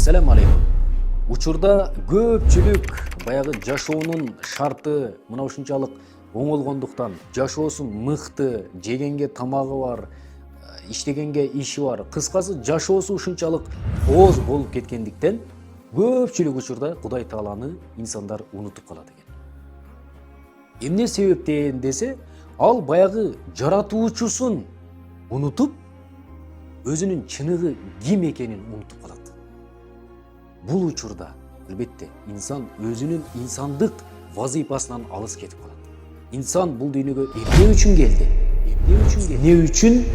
Assalamu alaikum. Учурда көпчүлүк баягы жашоонун шарты мына ушунчалык оңолгондуктан, жашоосу мыкты, жегенге тамагы бар, иштегенге иши бар. Кыскасы жашоосу ушунчалык ооз болуп кеткендиктен көпчүлүк учурда Кудай Тааланы инсандар унутуп калат экен. Эмне себептен десе, ал баягы жаратуучусун унутуп, өзүнүн чыныгы ким экенин унутуп калат. Бул учурда албетте инсан өзүнүн инсандык вазыйпасынан алыс кетип калат. Инсан бул дүйнөгө эмне үчүн келди? Эмне үчүн?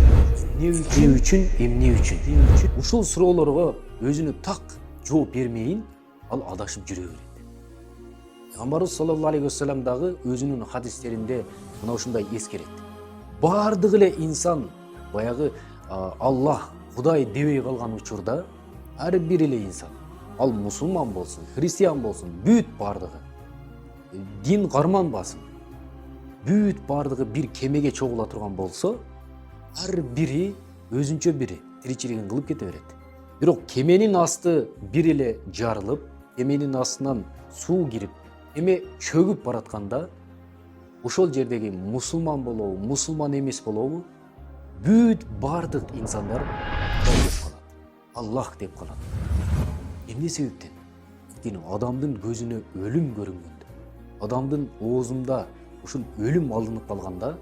Ушул суроолорго өзүнө так жооп бермейин, ал адашып жүрө берет. Пайгамбарыбыз саллаллаху алейхи вассалам дагы өзүнүн хадистеринде мына ушундай эскерет. Бардыгы эле инсан баягы Аллах, Кудай дебей калган учурда ар бир эле инсан, ал мусулман болсун, христиан болсун, бүт бардыгы дин карманбасын, бүт бардыгы бир кемеге чогула турган болсо, ар бири өзүнчө бири тиричилигин кылып кете берет. Бирок кеменин асты бир эле жарылып, кеменин астынан суу кирип, эме чөгүп баратканда, ошол жердеги мусулман болобу, мусулман эмес болобу, бүт бардык инсандар Кудай деп калат, Аллах деп калат. Эмне себептен? Анткени адамдын көзүнө өлүм көрүнгөндө, адамдын оозунда ушул өлүм алынып калганда,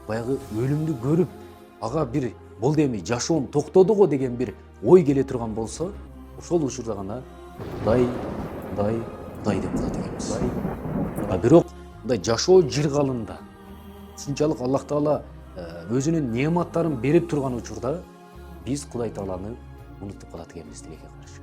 баягы өлүмдү көрүп, ага бир болду эми жашоом токтоду го деген бир ой келе турган болсо, ошол учурда гана Кудай деп калат экенбиз. Бирок мындай жашоо жыргалында ушунчалык Аллах Таала өзүнүн неаматтарын берип турган учурда биз Кудай Тааланы унутуп калат экенбиз тилекке каршы.